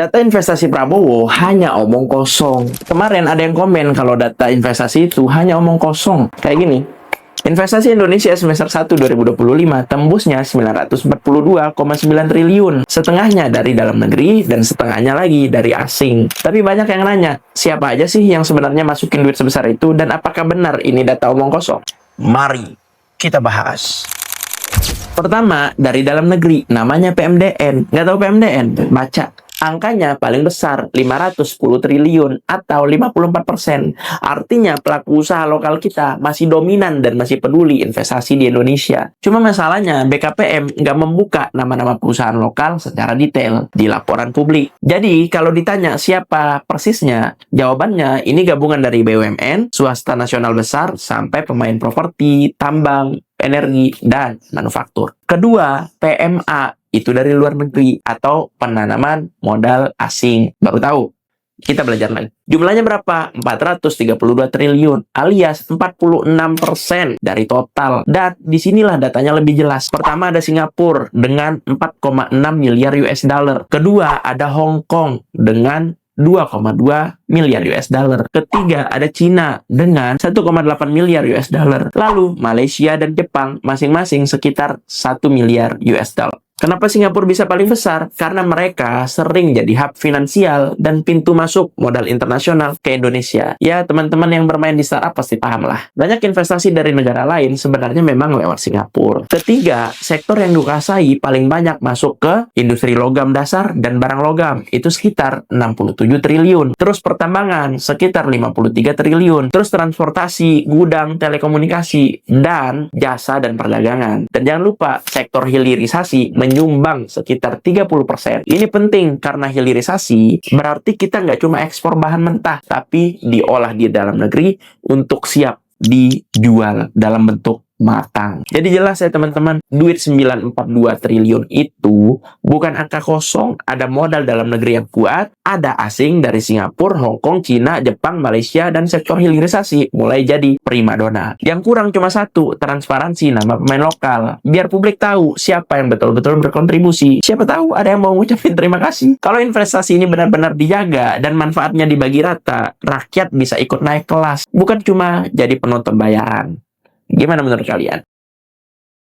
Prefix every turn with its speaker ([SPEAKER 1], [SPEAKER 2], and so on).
[SPEAKER 1] Data investasi Prabowo hanya omong kosong. Kemarin ada yang komen kalau data investasi itu hanya omong kosong. Kayak gini. Investasi Indonesia semester 1 2025 tembusnya 942,9 triliun. Setengahnya dari dalam negeri dan setengahnya lagi dari asing. Tapi banyak yang nanya, siapa aja sih yang sebenarnya masukin duit sebesar itu dan apakah benar ini data omong kosong? Mari kita bahas. Pertama, dari dalam negeri, namanya PMDN. Nggak tahu PMDN? Baca. Angkanya paling besar, 510 triliun atau 54%. Artinya pelaku usaha lokal kita masih dominan dan masih peduli investasi di Indonesia. Cuma masalahnya BKPM nggak membuka nama-nama perusahaan lokal secara detail di laporan publik. Jadi kalau ditanya siapa persisnya, jawabannya ini gabungan dari BUMN, swasta nasional besar, sampai pemain properti, tambang, energi, dan manufaktur. Kedua, PMA. Itu dari luar negeri atau penanaman modal asing. Baru tahu. Kita belajar lagi. Jumlahnya berapa? 432 triliun alias 46% dari total. Dan disinilah datanya lebih jelas. Pertama ada Singapura dengan 4,6 miliar US dollar. Kedua ada Hong Kong dengan 2,2 miliar US dollar. Ketiga ada Cina dengan 1,8 miliar US dollar. Lalu Malaysia dan Jepang masing-masing sekitar 1 miliar US dollar. Kenapa Singapura bisa paling besar? Karena mereka sering jadi hub finansial dan pintu masuk modal internasional ke Indonesia. Ya, teman-teman yang bermain di startup pasti paham lah. Banyak investasi dari negara lain sebenarnya memang lewat Singapura. Ketiga, sektor yang dikuasai paling banyak masuk ke industri logam dasar dan barang logam. Itu sekitar 67 triliun. Terus pertambangan sekitar 53 triliun. Terus transportasi, gudang, telekomunikasi, dan jasa dan perdagangan. Dan jangan lupa, sektor hilirisasi menyumbang sekitar 30%. Ini penting karena hilirisasi berarti kita nggak cuma ekspor bahan mentah, tapi diolah di dalam negeri untuk siap dijual dalam bentuk matang. Jadi jelas ya teman-teman, duit 942 triliun itu bukan angka kosong, ada modal dalam negeri yang kuat, ada asing dari Singapura, Hong Kong, Cina, Jepang, Malaysia, dan sektor hilirisasi mulai jadi primadona. Yang kurang cuma satu, transparansi nama pemain lokal. Biar publik tahu siapa yang betul-betul berkontribusi. Siapa tahu ada yang mau ngucapin terima kasih. Kalau investasi ini benar-benar dijaga dan manfaatnya dibagi rata, rakyat bisa ikut naik kelas, bukan cuma jadi penonton bayaran. Gimana menurut kalian?